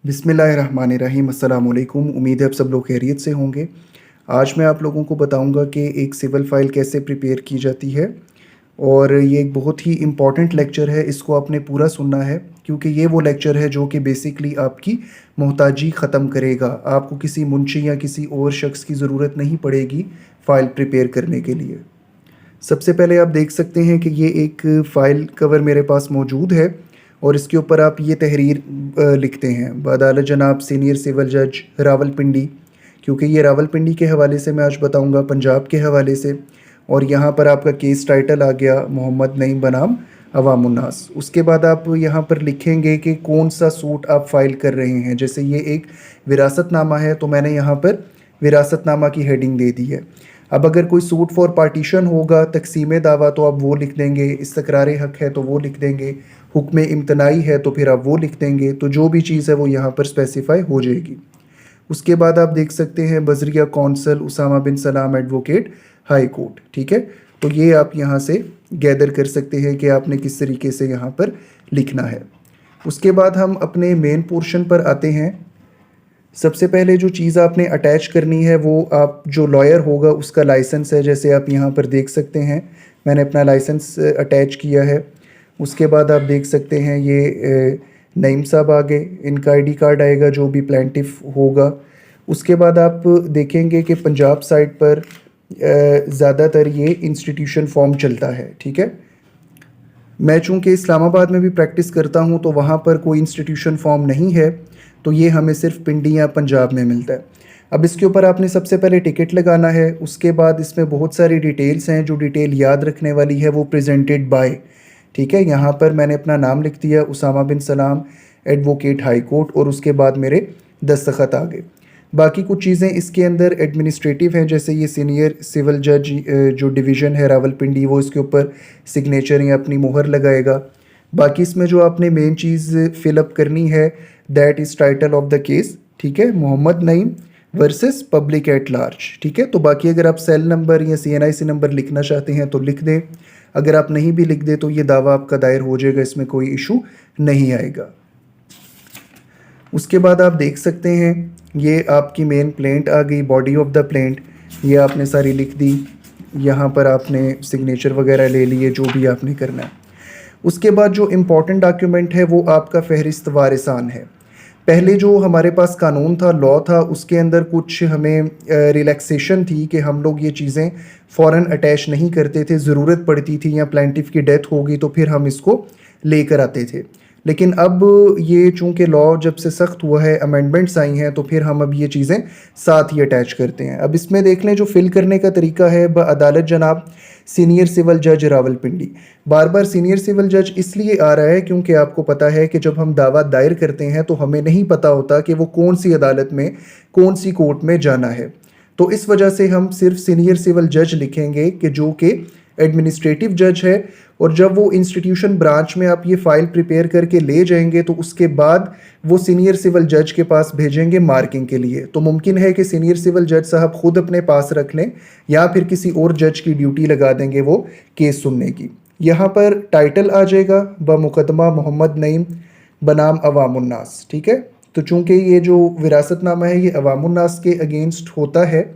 बिस्मिल्लाहिर्रहमानिर्रहीम। अस्सलाम वालेकुम। उम्मीद है आप सब लोग खैरियत से होंगे। आज मैं आप लोगों को बताऊंगा कि एक सिविल फ़ाइल कैसे प्रिपेयर की जाती है, और ये एक बहुत ही इम्पॉर्टेंट लेक्चर है। इसको आपने पूरा सुनना है क्योंकि ये वो लेक्चर है जो कि बेसिकली आपकी मोहताजी ख़त्म करेगा। आपको किसी मुंशी या किसी और शख्स की ज़रूरत नहीं पड़ेगी फ़ाइल प्रिपेयर करने के लिए। सबसे पहले आप देख सकते हैं कि ये एक फ़ाइल कवर मेरे पास मौजूद है, और इसके ऊपर आप ये तहरीर लिखते हैं, बअदालत जनाब सीनियर सिविल जज रावलपिंडी। क्योंकि ये रावलपिंडी के हवाले से मैं आज बताऊंगा, पंजाब के हवाले से। और यहाँ पर आपका केस टाइटल आ गया मोहम्मद नईम बनाम अवामुन्नास। उसके बाद आप यहाँ पर लिखेंगे कि कौन सा सूट आप फाइल कर रहे हैं। जैसे ये एक विरासतनामा है तो मैंने यहाँ पर विरासतनामा की हेडिंग दे दी है। अब अगर कोई सूट फॉर पार्टीशन होगा, तकसीम दावा, तो आप वो लिख देंगे। इस्तकरार हक है तो वो लिख देंगे। हुक्म इम्तनाई है तो फिर आप वो लिख देंगे। तो जो भी चीज़ है वो यहाँ पर स्पेसिफाई हो जाएगी। उसके बाद आप देख सकते हैं बजरिया कौंसल उसामा बिन सलाम एडवोकेट हाई कोर्ट। ठीक है, तो ये आप यहाँ से गैदर कर सकते हैं कि आपने किस तरीके से यहाँ पर लिखना है। उसके बाद हम अपने मेन पोर्शन पर आते हैं। सबसे पहले जो चीज़ आपने अटैच करनी है वो आप जो लॉयर होगा उसका लाइसेंस है। जैसे आप यहाँ पर देख सकते हैं मैंने अपना लाइसेंस अटैच किया है। उसके बाद आप देख सकते हैं ये नईम साहब आगे, इनका आईडी कार्ड आएगा जो भी प्लेंटिफ होगा। उसके बाद आप देखेंगे कि पंजाब साइड पर ज़्यादातर ये इंस्टीट्यूशन फॉर्म चलता है। ठीक है, मैं चूँकि इस्लामाबाद में भी प्रैक्टिस करता हूँ तो वहाँ पर कोई इंस्टीट्यूशन फॉर्म नहीं है, तो ये हमें सिर्फ पिंडी या पंजाब में मिलता है। अब इसके ऊपर आपने सबसे पहले टिकट लगाना है। उसके बाद इसमें बहुत सारी डिटेल्स हैं। जो डिटेल याद रखने वाली है वो प्रेजेंटेड बाय। ठीक है, यहाँ पर मैंने अपना नाम लिख दिया उसामा बिन सलाम एडवोकेट हाई कोर्ट, और उसके बाद मेरे दस्तखत आ गए। बाकी कुछ चीज़ें इसके अंदर एडमिनिस्ट्रेटिव हैं, जैसे ये सीनियर सिविल जज जो डिवीज़न है रावलपिंडी, वो इसके ऊपर सिग्नेचर या अपनी मोहर लगाएगा। बाकी इसमें जो आपने मेन चीज़ फिलअप करनी है that is title of the case. ठीक है, Mohammad Naeem versus public at large. ठीक है, तो बाकी अगर आप सेल नंबर या CNIC नंबर लिखना चाहते हैं तो लिख दें। अगर आप नहीं भी लिख दें तो ये दावा आपका दायर हो जाएगा, इसमें कोई इशू नहीं आएगा। उसके बाद आप देख सकते हैं ये आपकी मेन प्लेंट आ गई, बॉडी ऑफ द प्लेंट। ये आपने सारी लिख दी। यहाँ पर आपने सिग्नेचर वगैरह ले लिए, जो भी आपने करना है। उसके बाद जो इम्पॉर्टेंट डॉक्यूमेंट है वो आपका फहरिस्त वारिसान है। पहले जो हमारे पास कानून था, लॉ था, उसके अंदर कुछ हमें रिलैक्सेशन थी कि हम लोग ये चीज़ें फ़ौरन अटैच नहीं करते थे। ज़रूरत पड़ती थी या प्लेंटिफ की डेथ हो गई तो फिर हम इसको लेकर आते थे। लेकिन अब ये चूँकि लॉ जब से सख्त हुआ है, अमेंडमेंट्स आई हैं, तो फिर हम अब ये चीज़ें साथ ही अटैच करते हैं। अब इसमें देख लें जो फिल करने का तरीका है, अदालत जनाब सीनियर सिविल जज रावलपिंडी। बार बार सीनियर सिविल जज इसलिए आ रहा है क्योंकि आपको पता है कि जब हम दावा दायर करते हैं तो हमें नहीं पता होता कि वो कौन सी अदालत में, कौन सी कोर्ट में जाना है। तो इस वजह से हम सिर्फ सीनियर सिविल जज लिखेंगे कि जो कि एडमिनिस्ट्रेटिव जज है। और जब वो इंस्टीट्यूशन ब्रांच में आप ये फ़ाइल प्रिपेयर करके ले जाएंगे तो उसके बाद वो सीनियर सिविल जज के पास भेजेंगे मार्किंग के लिए। तो मुमकिन है कि सीनियर सिविल जज साहब खुद अपने पास रख लें या फिर किसी और जज की ड्यूटी लगा देंगे वो केस सुनने की। यहाँ पर टाइटल आ जाएगा बमुकदमा मोहम्मद नईम बनाम अवामुन्नास। ठीक है, तो चूँकि ये जो विरासतनामा है ये अवामुन्नास के अगेंस्ट होता है,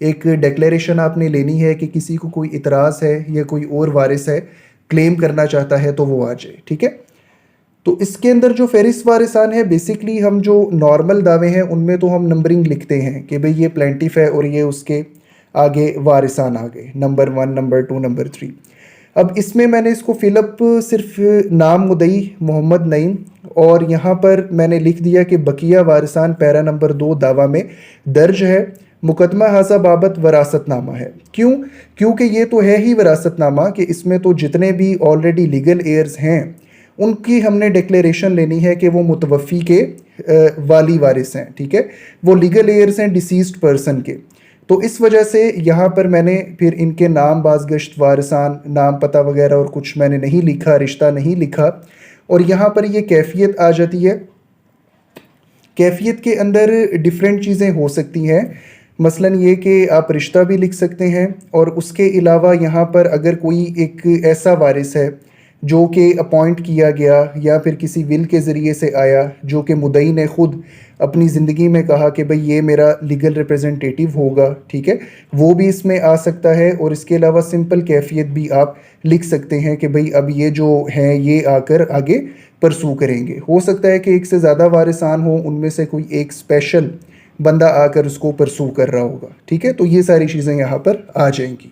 एक डिक्लेरेशन आपने लेनी है कि किसी को कोई इतराज़ है या कोई और वारिस है क्लेम करना चाहता है तो वो आ जाए। ठीक है, तो इसके अंदर जो फहरिस्त वारिसान है, बेसिकली हम जो नॉर्मल दावे हैं उनमें तो हम नंबरिंग लिखते हैं कि भाई ये प्लेंटिफ है और ये उसके आगे वारिसान आ गए, नंबर 1, नंबर 2, नंबर 3। अब इसमें मैंने इसको फिलअप सिर्फ नाम मुदई मोहम्मद नईम, और यहाँ पर मैंने लिख दिया कि बकिया वारिसान पैरा नंबर 2 दावा में दर्ज है। मुकदमा हाजा बाबत वरासतनामा है। क्यों? क्योंकि ये तो है ही वरासतनामा कि इसमें तो जितने भी ऑलरेडी लीगल एयर्स हैं उनकी हमने डिक्लेरेशन लेनी है कि वो मुतवफ़ी के वाली वारिस हैं। ठीक है, वो लीगल एयर्स हैं डिसीज्ड पर्सन के। तो इस वजह से यहाँ पर मैंने फिर इनके नाम, बाज़गश्त वारिसान, नाम, पता वगैरह और कुछ मैंने नहीं लिखा, रिश्ता नहीं लिखा। और यहाँ पर ये कैफियत आ जाती है। कैफियत के अंदर डिफरेंट चीज़ें हो सकती हैं, मसलन ये कि आप रिश्ता भी लिख सकते हैं, और उसके अलावा यहाँ पर अगर कोई एक ऐसा वारिस है जो कि अपॉइंट किया गया या फिर किसी विल के ज़रिए से आया, जो कि मुद्दई ने ख़ुद अपनी ज़िंदगी में कहा कि भाई ये मेरा लीगल रिप्रेजेंटेटिव होगा, ठीक है, वो भी इसमें आ सकता है। और इसके अलावा सिंपल कैफियत भी आप लिख सकते हैं कि भाई अब ये जो हैं ये आकर आगे परसू करेंगे। हो सकता है कि एक से ज़्यादा वारिसान हो, उनमें से कोई एक स्पेशल बंदा आकर उसको परसू कर रहा होगा, ठीक है। तो ये सारी चीज़ें यहाँ पर आ जाएंगी।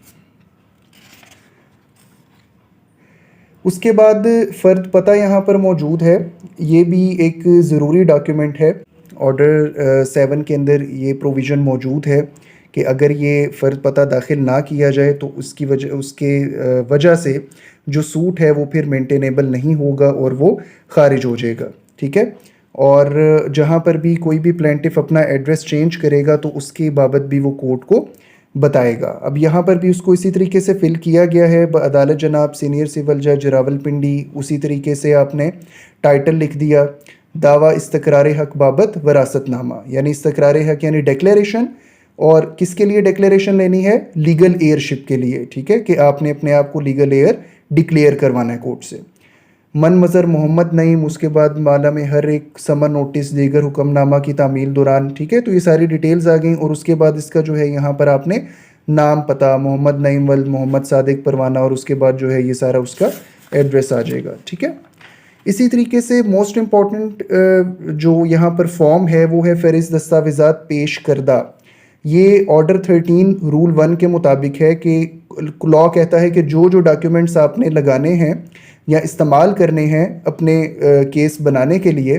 उसके बाद फ़र्द पता यहाँ पर मौजूद है, ये भी एक ज़रूरी डॉक्यूमेंट है। ऑर्डर 7 के अंदर ये प्रोविज़न मौजूद है कि अगर ये फ़र्द पता दाखिल ना किया जाए तो उसके वजह से जो सूट है वो फिर मेंटेनेबल नहीं होगा और वो ख़ारिज हो जाएगा, ठीक है। और जहाँ पर भी कोई भी प्लेंटिफ अपना एड्रेस चेंज करेगा तो उसकी बाबत भी वो कोर्ट को बताएगा। अब यहाँ पर भी उसको इसी तरीके से फ़िल किया गया है। अदालत जनाब सीनियर सिविल जज रावलपिंडी, उसी तरीके से आपने टाइटल लिख दिया, दावा इस्तकरार हक बाबत वरासतनामा, यानी इस्तकरार हक यानी डिक्लेरेशन। और किसके लिए डिक्लेरेशन लेनी है? लीगल एयरशिप के लिए, ठीक है, कि आपने अपने आप को लीगल एयर डिक्लेयर करवाना है कोर्ट से। मन मज़र मोहम्मद नईम, उसके बाद माला में हर एक समन नोटिस दीगर हुक्मनामा की तामील दौरान, ठीक है। तो ये सारी डिटेल्स आ गई। और उसके बाद इसका जो है यहाँ पर आपने नाम पता मोहम्मद नईम वल्द मोहम्मद सादिक परवाना, और उसके बाद जो है ये सारा उसका एड्रेस आ जाएगा, ठीक है। इसी तरीके से मोस्ट इम्पॉर्टेंट जो यहाँ पर फॉर्म है वो है फ़हरिस्त दस्तावेज़ात पेश करदा। ये ऑर्डर 13 रूल 1 के मुताबिक है कि लॉ कहता है कि जो जो डॉक्यूमेंट्स आपने लगाने हैं या इस्तेमाल करने हैं अपने केस बनाने के लिए,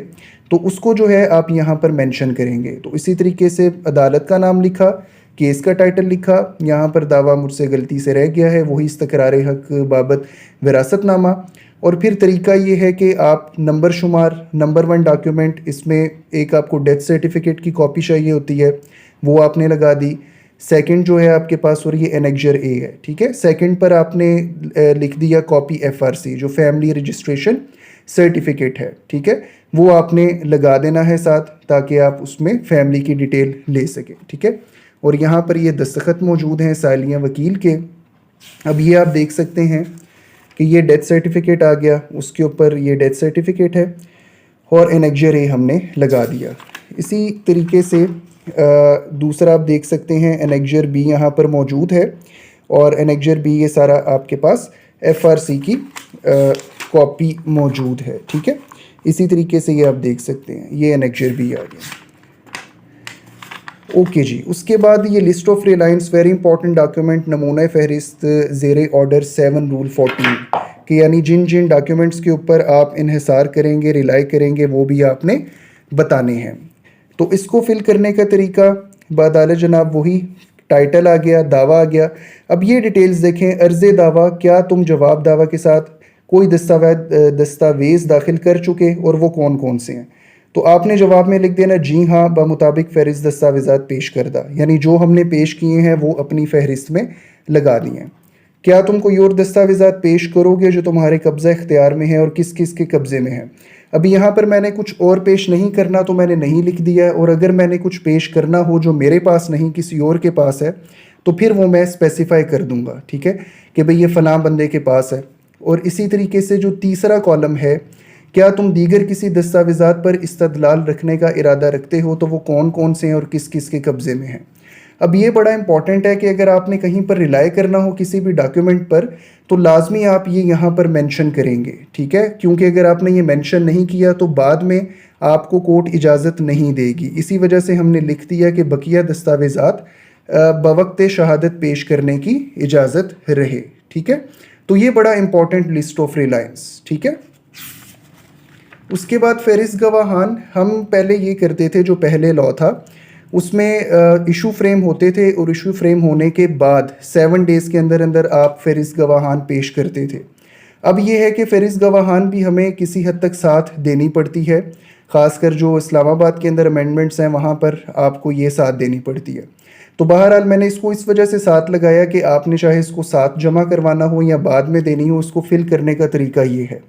तो उसको जो है आप यहाँ पर मेंशन करेंगे। तो इसी तरीके से अदालत का नाम लिखा, केस का टाइटल लिखा, यहाँ पर दावा मुझसे गलती से रह गया है, वही इस्तकरार हक बाबत विरासतनामा। और फिर तरीका ये है कि आप नंबर शुमार, नंबर 1 डॉक्यूमेंट, इसमें एक आपको डेथ सर्टिफिकेट की कॉपी चाहिए होती है, वो आपने लगा दी। सेकंड जो है आपके पास और ये एनेक्जर ए है, ठीक है। सेकंड पर आपने लिख दिया कॉपी एफआरसी, जो फैमिली रजिस्ट्रेशन सर्टिफिकेट है, ठीक है, वो आपने लगा देना है साथ, ताकि आप उसमें फैमिली की डिटेल ले सकें, ठीक है। और यहाँ पर ये दस्तखत मौजूद हैं सालिया वकील के। अब ये आप देख सकते हैं कि ये डेथ सर्टिफिकेट आ गया, उसके ऊपर ये डेथ सर्टिफिकेट है और एनेक्जर ए हमने लगा दिया। इसी तरीके से दूसरा आप देख सकते हैं एनेक्जर बी यहाँ पर मौजूद है, और एनेक्जर बी ये सारा आपके पास एफआरसी की कॉपी मौजूद है, ठीक है। इसी तरीके से ये आप देख सकते हैं, ये एनेक्जर बी आ गया। ओके जी, उसके बाद ये list of Reliance very important document, नमूना फ़हरिस्त ज़ेरे ऑर्डर 7 रूल 14 कि यानी जिन जिन डॉक्यूमेंट्स के ऊपर आप इन्हिसार करेंगे, रिलाई करेंगे, वो भी आपने बताने हैं। तो इसको फिल करने का तरीका बादालत जनाब वही टाइटल आ गया, दावा आ गया। अब ये डिटेल्स देखें, अर्ज़ दावा, क्या तुम जवाब दावा के साथ कोई दस्तावेज़ दाखिल कर चुके और वो कौन कौन से हैं? तो आपने जवाब में लिख देना जी हाँ बमुताबिक फ़हरिस्त दस्तावेज़ात पेश करदा, यानी जो हमने पेश किए हैं वो अपनी फ़हरिस्त में लगा दिए हैं। क्या तुम कोई और दस्तावेज़ात पेश करोगे जो तुम्हारे कब्ज़ा इख्तियार में है और किस किस के कब्ज़े में है? अभी यहाँ पर मैंने कुछ और पेश नहीं करना तो मैंने नहीं लिख दिया है, और अगर मैंने कुछ पेश करना हो जो मेरे पास नहीं किसी और के पास है तो फिर वो मैं स्पेसिफ़ाई कर दूँगा, ठीक है, कि भाई ये फ़लाँ बंदे के पास है। और इसी तरीके से जो तीसरा कॉलम है, क्या तुम दीगर किसी दस्तावेज़ात पर इस्तदलाल रखने का इरादा रखते हो, तो वो कौन कौन से हैं और किस किस के कब्ज़े में हैं। अब ये बड़ा इंपॉर्टेंट है कि अगर आपने कहीं पर रिलाई करना हो किसी भी डॉक्यूमेंट पर तो लाजमी आप ये यहाँ पर मेंशन करेंगे, ठीक है, क्योंकि अगर आपने ये मेंशन नहीं किया तो बाद में आपको कोर्ट इजाज़त नहीं देगी। इसी वजह से हमने लिख दिया कि बकिया दस्तावेज़ात बवक्त शहादत पेश करने की इजाज़त रहे, ठीक है। तो ये बड़ा इंपॉर्टेंट लिस्ट ऑफ रिलायंस, ठीक है। उसके बाद फ़हरिस्त गवाहान, हम पहले ये करते थे, जो पहले लॉ था उसमें इशू फ्रेम होते थे, और इशू फ्रेम होने के बाद 7 डेज़ के अंदर अंदर आप फ़हरिस्त गवाहान पेश करते थे। अब ये है कि फ़हरिस्त गवाहान भी हमें किसी हद तक साथ देनी पड़ती है, ख़ासकर जो इस्लामाबाद के अंदर अमेंडमेंट्स हैं वहाँ पर आपको ये साथ देनी पड़ती है। तो बहरहाल मैंने इसको इस वजह से साथ लगाया कि आपने चाहे इसको साथ जमा करवाना हो या बाद में देनी हो, उसको फिल करने का तरीका ये है।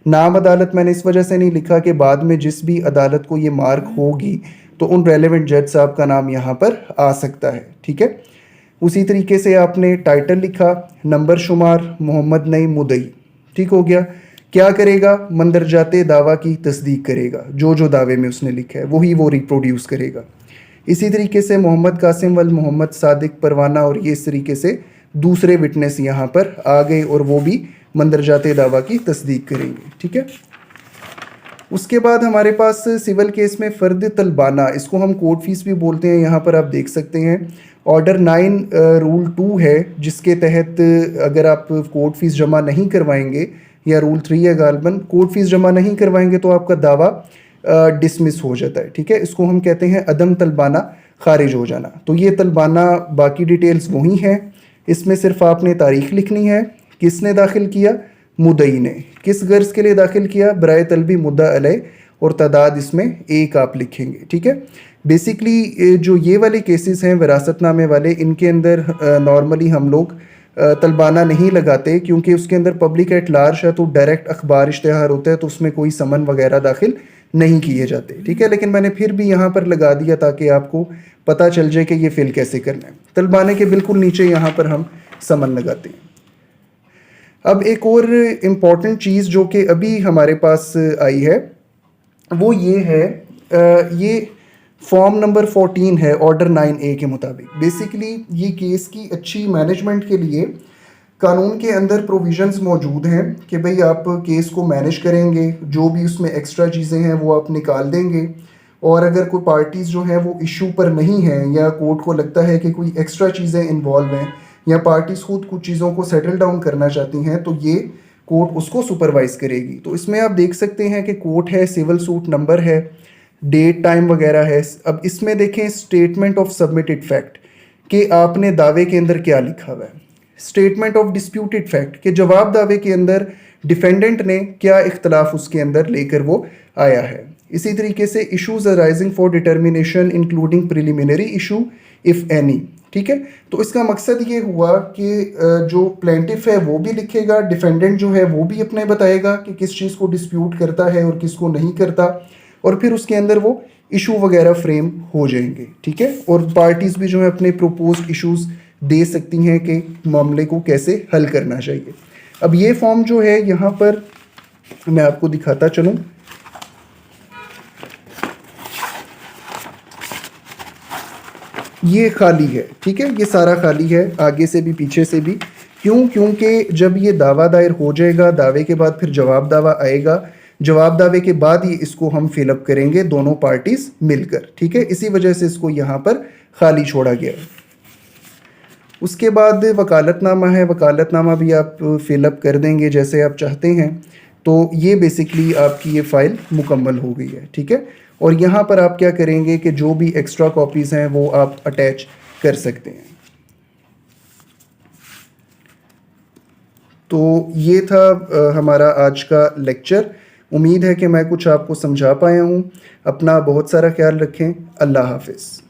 नाम अदालत मैंने इस वजह से नहीं लिखा कि बाद में जिस भी अदालत को ये मार्क होगी तो उन रेलेवेंट जज साहब का नाम यहाँ पर आ सकता है, ठीक है। उसी तरीके से आपने टाइटल लिखा, नंबर शुमार मोहम्मद नईम मुदई, ठीक हो गया। क्या करेगा? मंदरजाते दावा की तस्दीक करेगा। जो जो दावे में उसने लिखा है वही वो रिप्रोड्यूस करेगा। इसी तरीके से मोहम्मद कासिम वल मोहम्मद सादिक परवाना और ये इस तरीके से दूसरे विटनेस यहाँ पर आ गए और वो भी मंदरजाते दावा की तस्दीक करेंगे। ठीक है। उसके बाद हमारे पास सिविल केस में फ़र्द तलबाना, इसको हम कोर्ट फीस भी बोलते हैं, यहाँ पर आप देख सकते हैं ऑर्डर 9 रूल 2 है, जिसके तहत अगर आप कोर्ट फीस जमा नहीं करवाएंगे, या रूल 3 है गालबन, कोर्ट फीस जमा नहीं करवाएंगे तो आपका दावा डिसमिस हो जाता है। ठीक है। इसको हम कहते हैं अदम तलबाना खारिज हो जाना। तो ये तलबाना बाकी डिटेल्स वही हैं, इसमें सिर्फ आपने तारीख लिखनी है, किसने दाखिल किया, मुद्दई ने, किस गर्ज के लिए दाखिल किया, बराए तलबी मुद्दा अलय, और तादाद इसमें एक आप लिखेंगे। ठीक है। बेसिकली जो ये वाले केसेस हैं विरासतनामे वाले, इनके अंदर नॉर्मली हम लोग तलबाना नहीं लगाते, क्योंकि उसके अंदर पब्लिक एट लार्ज है, तो डायरेक्ट अखबार इश्तिहार होता है, तो उसमें कोई समन वगैरह दाखिल नहीं किए जाते। ठीक है। लेकिन मैंने फिर भी यहाँ पर लगा दिया ताकि आपको पता चल जाए कि ये फिल कैसे करना है। तलबाने के बिल्कुल नीचे यहाँ पर हम समन लगाते हैं। अब एक और इम्पॉर्टेंट चीज़ जो कि अभी हमारे पास आई है वो ये है, ये फॉर्म नंबर 14 है ऑर्डर 9A के मुताबिक। बेसिकली ये केस की अच्छी मैनेजमेंट के लिए कानून के अंदर प्रोविजंस मौजूद हैं कि भाई आप केस को मैनेज करेंगे, जो भी उसमें एक्स्ट्रा चीज़ें हैं वो आप निकाल देंगे, और अगर कोई पार्टीज़ जो हैं वो इशू पर नहीं हैं, या कोर्ट को लगता है कि कोई एक्स्ट्रा चीज़ें इन्वॉल्व हैं, या पार्टीज़ खुद कुछ चीज़ों को सेटल डाउन करना चाहती हैं, तो ये कोर्ट उसको सुपरवाइज़ करेगी। तो इसमें आप देख सकते हैं कि कोर्ट है, सिविल सूट नंबर है, डेट टाइम वगैरह है। अब इसमें देखें स्टेटमेंट ऑफ सबमिटेड फैक्ट कि आपने दावे के अंदर क्या लिखा हुआ है, स्टेटमेंट ऑफ डिस्प्यूटेड फैक्ट के जवाब दावे के अंदर डिफेंडेंट ने क्या इख्तलाफ उसके अंदर लेकर वो आया है। इसी तरीके से issues arising for determination including preliminary issue if any. ठीक है। तो इसका मकसद ये हुआ कि जो प्लेंटिफ है वो भी लिखेगा, डिफेंडेंट जो है वो भी अपने बताएगा कि किस चीज़ को डिस्प्यूट करता है और किसको नहीं करता, और फिर उसके अंदर वो इशू वगैरह फ्रेम हो जाएंगे। ठीक है। और पार्टीज़ भी जो है अपने प्रोपोज्ड इश्यूज़ दे सकती हैं कि मामले को कैसे हल करना चाहिए। अब ये फॉर्म जो है यहाँ पर मैं आपको दिखाता चलूँ, ये खाली है। ठीक है। ये सारा खाली है, आगे से भी पीछे से भी। क्यों? क्योंकि जब ये दावा दायर हो जाएगा, दावे के बाद फिर जवाब दावा आएगा, जवाब दावे के बाद ही इसको हम फिलअप करेंगे दोनों पार्टीज मिलकर। ठीक है। इसी वजह से इसको यहाँ पर खाली छोड़ा गया। उसके बाद वकालतनामा है, वकालतनामा भी आप फिलअप कर देंगे जैसे आप चाहते हैं। तो ये बेसिकली आपकी ये फ़ाइल मुकम्मल हो गई है। ठीक है। और यहाँ पर आप क्या करेंगे कि जो भी एक्स्ट्रा कॉपीज़ हैं वो आप अटैच कर सकते हैं। तो ये था हमारा आज का लेक्चर। उम्मीद है कि मैं कुछ आपको समझा पाया हूँ। अपना बहुत सारा ख्याल रखें। अल्लाह हाफ़िज़।